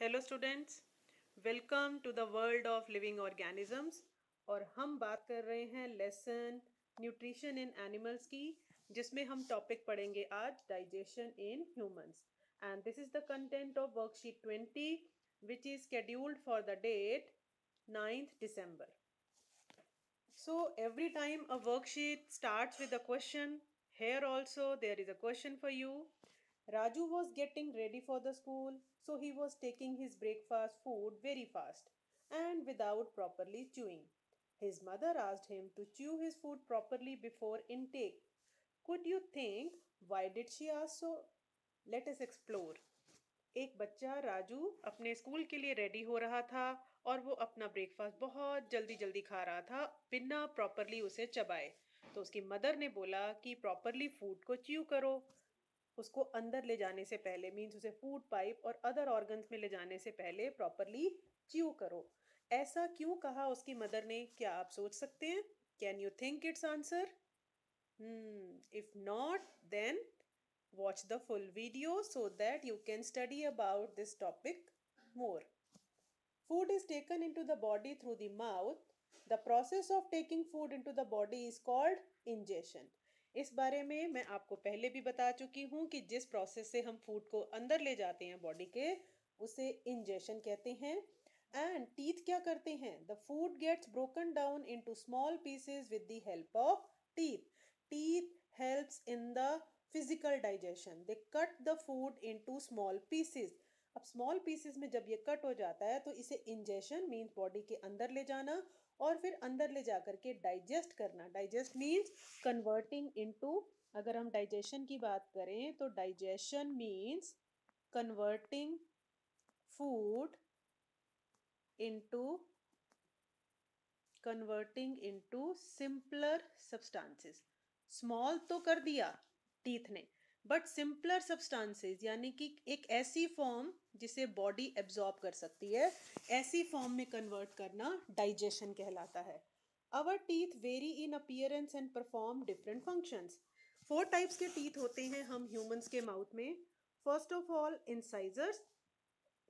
Hello students, welcome to the world of living organisms. और हम बात कर रहे हैं लेसन न्यूट्रिशन इन एनिमल्स की, जिसमें हम टॉपिक पढ़ेंगे आज digestion in humans. And this is the content of worksheet 20 which is scheduled for the date 9th December. So every time a worksheet starts with a question, here also there is a question for you. Raju was getting ready for the school, so he was taking his breakfast food very fast and without properly chewing. His mother asked him to chew his food properly before intake. Could you think why did she ask so? Let us explore. एक बच्चा राजू अपने school के लिए ready हो रहा था और वो अपना ब्रेकफास्ट बहुत जल्दी जल्दी खा रहा था बिना प्रॉपरली उसे चबाए। तो उसकी मदर ने बोला कि प्रॉपरली फूड को च्यू करो, उसको अंदर ले जाने से पहले, मीन्स उसे फूड पाइप और अदर ऑर्गन्स में ले जाने से पहले प्रॉपरली च्यू करो। ऐसा क्यों कहा उसकी मदर ने, क्या आप सोच सकते हैं? Can you think it's answer? If not, then watch the full video so that you can study about this topic more. Food is taken into the body through the mouth. The process of taking food into the body is called ingestion. इस बारे में मैं आपको पहले भी बता चुकी हूँ कि जिस प्रोसेस से हम फूड को अंदर ले जाते हैं बॉडी के, उसे इंजेशन कहते हैं। एंड टीथ क्या करते हैं? The food gets broken down into small pieces with the help of teeth. Teeth helps in the physical digestion. They cut the food into small pieces. अब स्मॉल पीसेस में जब ये cut हो जाता है तो इसे इंजेशन मीन्स बॉडी के अंदर ले जाना और फिर अंदर ले जाकर के डाइजेस्ट करना. डाइजेस्ट मीन्स कन्वर्टिंग इनटू, अगर हम डाइजेशन की बात करें तो digestion means converting food into converting into simpler substances. Small तो कर दिया टीथ ने, बट सिंपलर सब्सटेंसेस यानी कि एक ऐसी फॉर्म जिसे बॉडी एब्जॉर्ब कर सकती है, ऐसी फॉर्म में कन्वर्ट करना डाइजेशन कहलाता है. Our teeth vary in appearance and perform different functions. 4 types के टीथ होते हैं हम ह्यूमंस के माउथ में. First of all incisors.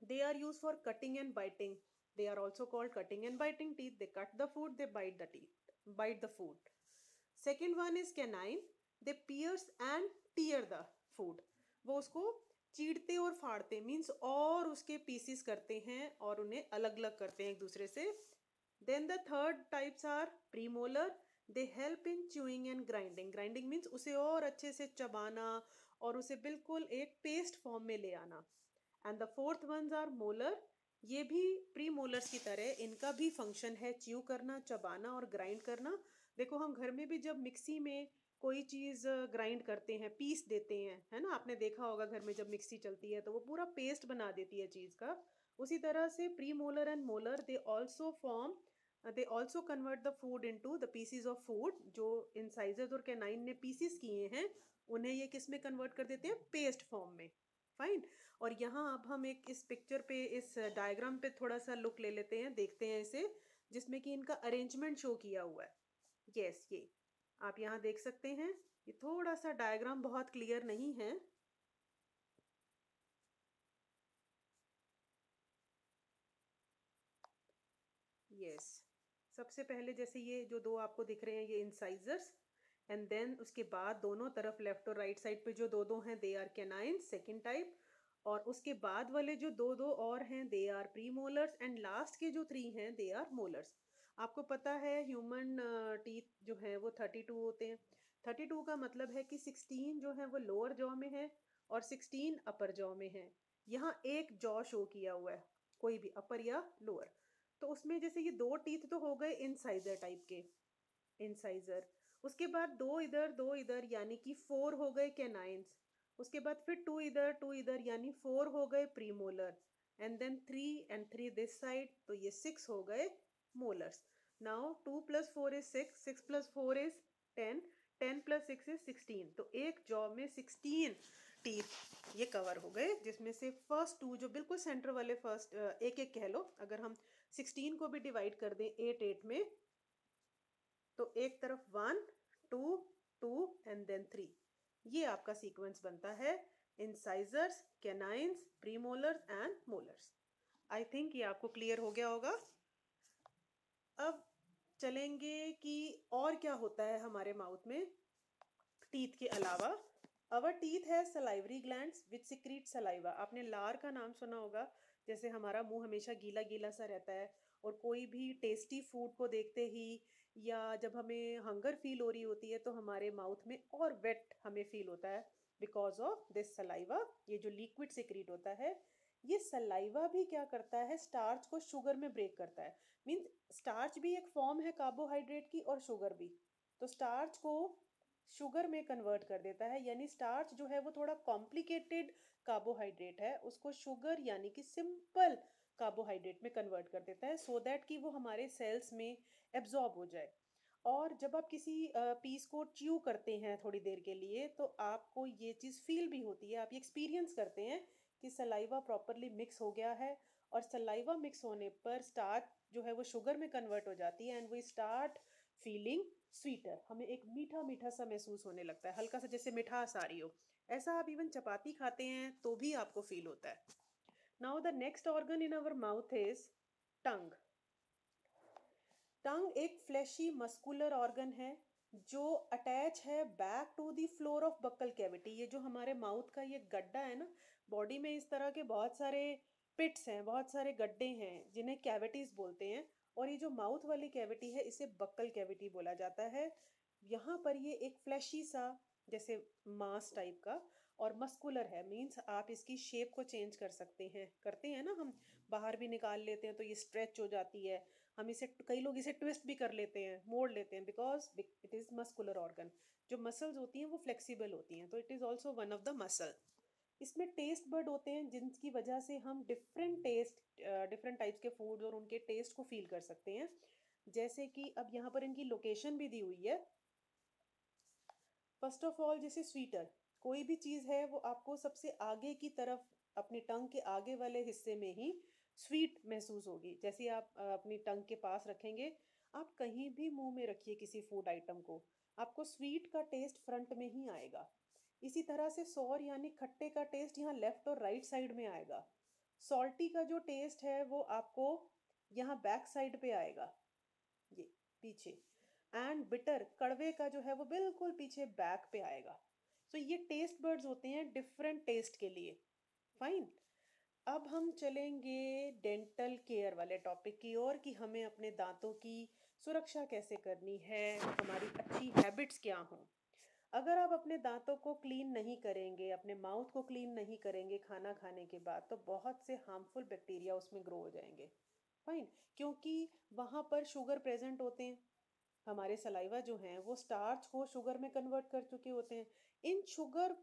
They are used for cutting and biting. They are also called cutting and biting teeth. They cut the food, they bite the teeth, bite the food. Second one is canine. They pierce and tear the food. वो उसको चीरते और फाड़ते, means और उसके pieces करते हैं और उन्हें अलग अलग करते हैं एक दूसरे से. Then the third types are premolar. They help in chewing and grinding. Grinding means उसे और अच्छे से चबाना और उसे बिल्कुल एक पेस्ट फॉर्म में ले आना. And the fourth ones are molar. ये भी प्री मोलर्स की तरह इनका भी फंक्शन है च्यू करना, चबाना और ग्राइंड करना. देखो हम घर में भी जब मिक्सी में कोई चीज़ ग्राइंड करते हैं, पीस देते हैं, है ना, आपने देखा होगा घर में जब मिक्सी चलती है तो वो पूरा पेस्ट बना देती है चीज़ का. उसी तरह से pre molar and molar they also convert the food into the PCs of food. जो इंसाइजर्स और कैनाइन ने पीसीस किए हैं उन्हें ये किस में कन्वर्ट कर देते हैं? पेस्ट फॉर्म में. फाइन. और यहाँ अब हम एक इस पिक्चर पे, इस डायग्राम पे थोड़ा सा लुक ले लेते हैं, देखते हैं इसे, जिसमें कि इनका अरेंजमेंट शो किया हुआ है. यस, ये आप यहाँ देख सकते हैं. ये थोड़ा सा डायग्राम बहुत क्लियर नहीं है. यस, सबसे पहले जैसे ये जो दो आपको दिख रहे हैं ये इंसाइजर्स, एंड देन उसके बाद दोनों तरफ लेफ्ट और राइट साइड पे जो दो दो हैं they are canine, second type. और उसके बाद वाले जो दो दो और हैं they are premolars, and last के जो 3 हैं दे आर मोलर्स. आपको पता है ह्यूमन टीथ जो है वो 32 होते हैं. 32 का मतलब है कि 16 जो है वो लोअर जॉ में है और 16 अपर जॉ में है. यहाँ एक जॉ शो किया हुआ है, कोई भी अपर या लोअर. तो उसमें जैसे ये 2 टीथ तो हो गए इंसाइजर टाइप के, इंसाइजर. उसके बाद 2 इधर 2 इधर यानी कि 4 हो गए कैनाइंस. उसके बाद फिर 2 इधर 2 इधर यानी 4 हो गए premolar. And then 3 and 3 this side, तो ये 6 हो गए molars. Now 2 + 4 is 6, 6 + 4 is 10, 10 + 6 is 16. तो एक जॉ में 16 टीथ ये कवर हो गए, जिसमें से फर्स्ट 2 जो बिल्कुल सेंटर वाले फर्स्ट एक एक कह लो, अगर हम 16 को भी डिवाइड कर दें 8 8 में, तो एक तरफ 1 2 2 एंड देन 3. ये आपका सीक्वेंस बनता है incisors, canines, premolars and molars. I think ये आपको क्लियर हो गया होगा। अब चलेंगे कि और क्या होता है हमारे माउथ में टीथ के अलावा। अवर टीथ है सलाइवरी ग्लैंड्स विच सिक्रीट सलाइवा। आपने लार का नाम सुना होगा। जैसे हमारा मुंह हमेशा गीला गीला सा रहता है, और कोई भी टेस्टी फूड को देखते ही या जब हमें हंगर फील हो रही होती है तो हमारे माउथ में और वेट हमें फील होता है बिकॉज ऑफ दिस सलाइवा। ये जो लिक्विड सिक्रीट होता है, ये सलाइवा भी क्या करता है, स्टार्च को शुगर में ब्रेक करता है। मीन्स स्टार्च भी एक फॉर्म है कार्बोहाइड्रेट की, और शुगर भी। तो स्टार्च को शुगर में कन्वर्ट कर देता है, यानी स्टार्च जो है वो थोड़ा कॉम्प्लिकेटेड कार्बोहाइड्रेट है, उसको शुगर यानी कि सिंपल कार्बोहाइड्रेट में कन्वर्ट कर देता है, सो दैट कि वो हमारे सेल्स में एब्जॉर्ब हो जाए। और जब आप किसी पीस को च्यू करते हैं थोड़ी देर के लिए, तो आपको ये चीज़ फील भी होती है, आप ये एक्सपीरियंस करते हैं कि सलाइवा प्रॉपरली मिक्स हो गया है। और सलाइवा मिक्स होने पर स्टार्च जो है वो शुगर में कन्वर्ट हो जाती है, and we start feeling sweeter. हमें एक मीठा मीठा सा महसूस होने लगता है, हल्का सा जैसे मिठास आ रही हो। ऐसा आप इवन चपाती खाते हैं तो भी आपको फील होता है। Now the next organ in our mouth is tongue. Tongue एक फ्लैशी मस्कुलर ऑर्गन है जो अटैच है back to the floor of buccal cavity. ये जो हमारे माउथ का ये गड्ढा है ना, बॉडी में इस तरह के बहुत सारे पिट्स हैं, बहुत सारे गड्ढे हैं जिन्हें कैविटीज बोलते हैं। और ये जो माउथ वाली कैविटी है इसे बक्कल कैविटी बोला जाता है। यहाँ पर ये एक फ्लैशी सा जैसे मांस टाइप का और मस्कुलर है, मीन्स आप इसकी शेप को चेंज कर सकते हैं, करते हैं ना हम, बाहर भी निकाल लेते हैं तो ये स्ट्रेच हो जाती है। हम इसे, कई लोग इसे ट्विस्ट भी कर लेते हैं, मोड़ लेते हैं, because it is muscular organ. जो मसल्स होती हैं वो फ्लेक्सिबल होती हैं, तो it is also one of the muscle. इसमें टेस्ट बर्ड होते हैं जिनकी वजह से हम डिफरेंट टेस्ट, डिफरेंट टाइप्स के फूड और उनके टेस्ट को फील कर सकते हैं। जैसे कि अब यहाँ पर इनकी लोकेशन भी दी हुई है। फर्स्ट ऑफ ऑल, जैसे स्वीटर, कोई भी चीज़ है वो आपको सबसे आगे की तरफ, अपनी टंग के आगे वाले हिस्से में ही स्वीट महसूस होगी। जैसे आप अपनी टंग के पास रखेंगे, आप कहीं भी मुंह में रखिए किसी फूड आइटम को, आपको स्वीट का टेस्ट फ्रंट में ही आएगा। इसी तरह से सौर यानी खट्टे का टेस्ट यहाँ लेफ्ट और राइट साइड में आएगा। सॉल्टी का जो टेस्ट है वो आपको यहाँ बैक साइड पे आएगा, ये पीछे। एंड बिटर, कड़वे का जो है वो बिल्कुल पीछे बैक पे आएगा। सो ये टेस्ट बर्ड्स होते हैं डिफरेंट टेस्ट के लिए। फाइन। अब हम चलेंगे डेंटल केयर वाले टॉपिक की ओर कि हमें अपने दांतों की सुरक्षा कैसे करनी है, हमारी अच्छी हैबिट्स क्या हों। अगर आप अपने दांतों को क्लीन नहीं करेंगे, अपने माउथ को क्लीन नहीं करेंगे खाना खाने के बाद, तो बहुत से हार्मफुल बैक्टीरिया उसमें ग्रो हो जाएंगे। फाइन। क्योंकि वहाँ पर शुगर प्रेजेंट होते हैं, हमारे सलाइवा जो हैं वो स्टार्च को शुगर में कन्वर्ट कर चुके होते हैं। इन शुगर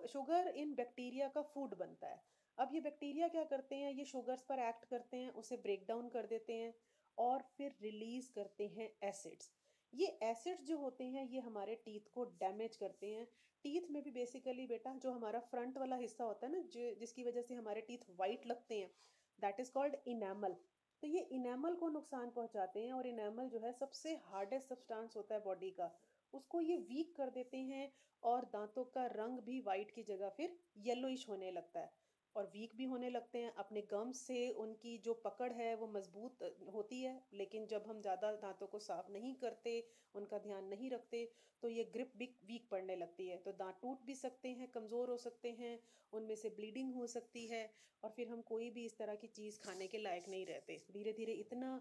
शुगर इन बैक्टीरिया का फूड बनता है। अब ये बैक्टीरिया क्या करते हैं, ये शुगर्स पर एक्ट करते हैं, उसे ब्रेक डाउन कर देते हैं और फिर रिलीज करते हैं एसिड्स। ये एसिड्स जो होते हैं ये हमारे टीथ को डैमेज करते हैं। टीथ में भी बेसिकली बेटा जो हमारा फ्रंट वाला हिस्सा होता है ना, जो जिसकी वजह से हमारे टीथ वाइट लगते हैं, दैट इज कॉल्ड इनेमल। तो ये इनेमल को नुकसान पहुंचाते हैं, और इनेमल जो है सबसे हार्डेस्ट सब्सटेंस होता है बॉडी का, उसको ये वीक कर देते हैं। और दांतों का रंग भी वाइट की जगह फिर येलोइश होने लगता है, और वीक भी होने लगते हैं। अपने गम्स से उनकी जो पकड़ है वो मजबूत होती है, लेकिन जब हम ज़्यादा दांतों को साफ नहीं करते, उनका ध्यान नहीं रखते, तो ये ग्रिप भी वीक पड़ने लगती है, तो दांत टूट भी सकते हैं, कमज़ोर हो सकते हैं, उनमें से ब्लीडिंग हो सकती है, और फिर हम कोई भी इस तरह की चीज़ खाने के लायक नहीं रहते। धीरे धीरे इतना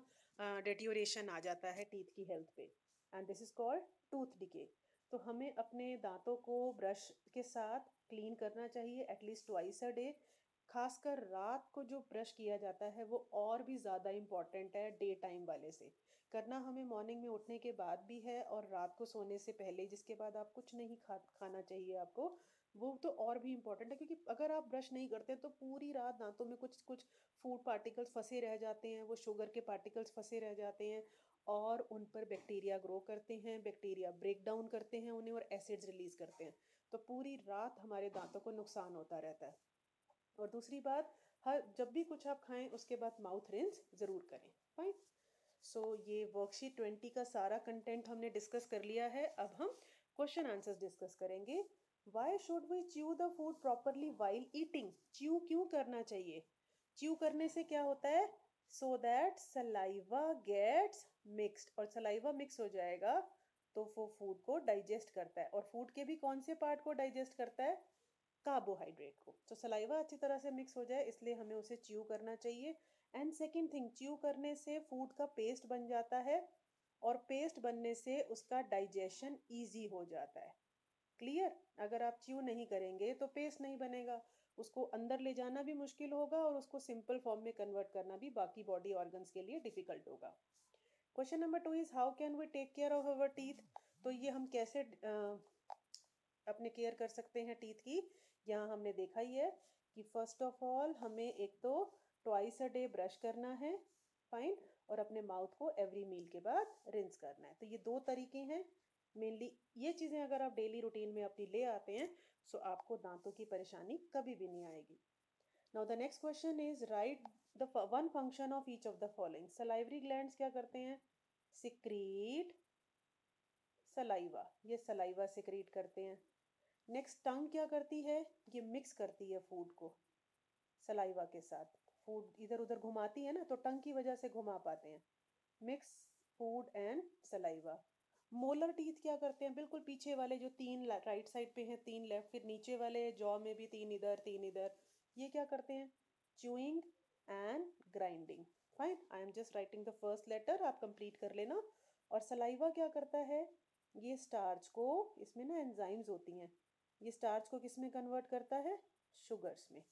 डेटियोरेशन आ जाता है टीथ की हेल्थ पे, and this is called tooth decay. तो हमें अपने दांतों को ब्रश के साथ क्लीन करना चाहिए एटलीस्ट ट्वाइस अ डे। खासकर रात को जो ब्रश किया जाता है वो और भी ज़्यादा इम्पॉर्टेंट है डे टाइम वाले से। करना हमें मॉर्निंग में उठने के बाद भी है और रात को सोने से पहले, जिसके बाद आप कुछ नहीं खाना चाहिए आपको, वो तो और भी इम्पोर्टेंट है। क्योंकि अगर आप ब्रश नहीं करते तो पूरी रात दांतों में कुछ कुछ फूड पार्टिकल्स फंसे रह जाते हैं, वो शुगर के पार्टिकल्स फंसे रह जाते हैं, और उन पर बैक्टीरिया ग्रो करते हैं, बैक्टीरिया ब्रेक डाउन करते हैं उन्हें और एसिड्स रिलीज करते हैं। तो पूरी रात हमारे दांतों को नुकसान होता रहता है। और दूसरी बात, हर जब भी कुछ आप खाएं उसके बाद माउथ रिंस ज़रूर करें। फाइन। सो ये वर्कशीट 20 का सारा कंटेंट हमने डिस्कस कर लिया है। अब हम क्वेश्चन आंसर्स डिस्कस करेंगे। Why should we chew the food properly while eating? Chew क्यों करना चाहिए? च्यू करने से क्या होता है, so that saliva gets mixed, और सलाइवा मिक्स हो जाएगा तो वो फूड को डाइजेस्ट करता है, और फूड के भी कौन से पार्ट को डाइजेस्ट करता है, कार्बोहाइड्रेट को। तो सलाइवा अच्छी तरह से मिक्स हो जाए इसलिए हमें उसे च्यू करना चाहिए। एंड सेकेंड थिंग, च्यू करने से फूड का पेस्ट बन जाता है, और पेस्ट बनने से उसका डाइजेशन ईजी हो जाता है। क्लियर? अगर आप च्यू नहीं करेंगे तो पेस्ट नहीं बनेगा, उसको अंदर ले जाना भी मुश्किल होगा, और उसको सिंपल फॉर्म में कन्वर्ट करना भी बाकी बॉडी ऑर्गन्स के लिए डिफिकल्ट होगा। Question number 2 is how can we take care of our teeth. तो ये हम कैसे अपने केयर कर सकते हैं टीथ की। यहाँ हमने देखा ही है कि फर्स्ट ऑफ ऑल हमें एक तो ट्वाइस अ डे ब्रश करना है, फाइन, और अपने माउथ को एवरी मील के बाद रिंस करना है। तो ये 2 तरीके हैं मेनली। ये चीज़ें अगर आप डेली रूटीन में अपनी ले आते हैं सो आपको दांतों की परेशानी कभी भी नहीं आएगी। Now the next question is right the one function of each of the following. Salivary glands क्या करते हैं, सिक्रीट सलाइवा, ये सलाइवा सिक्रीट करते हैं। नेक्स्ट टंग क्या करती है, ये मिक्स करती है फूड को सलाइवा के साथ, फूड इधर उधर घुमाती है ना, तो टंग की वजह से घुमा पाते हैं, mix food and saliva. Molar teeth क्या करते हैं, बिल्कुल पीछे वाले जो 3 राइट साइड पे हैं, 3 लेफ्ट, फिर नीचे वाले जॉ में भी 3 इधर 3 इधर, ये क्या करते हैं, chewing and grinding. Fine, I am just writing the first letter, आप कंप्लीट कर लेना। और सलाइवा क्या करता है, ये स्टार्च को, इसमें ना एंजाइम्स होती हैं, ये स्टार्च को किस में कन्वर्ट करता है, शुगर्स में।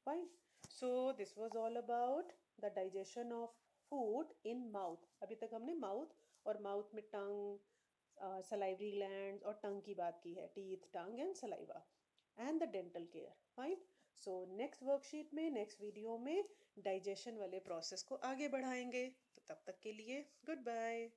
Fine, so this was all about the digestion of food in mouth. अभी तक हमने माउथ और माउथ में टंग, सलाइवरी ग्लैंड्स और टंग की बात की है, teeth, tongue and saliva, and the dental care. Fine, so next worksheet में, नेक्स्ट वीडियो में डाइजेशन वाले प्रोसेस को आगे बढ़ाएंगे। तो तब तक के लिए गुड बाय।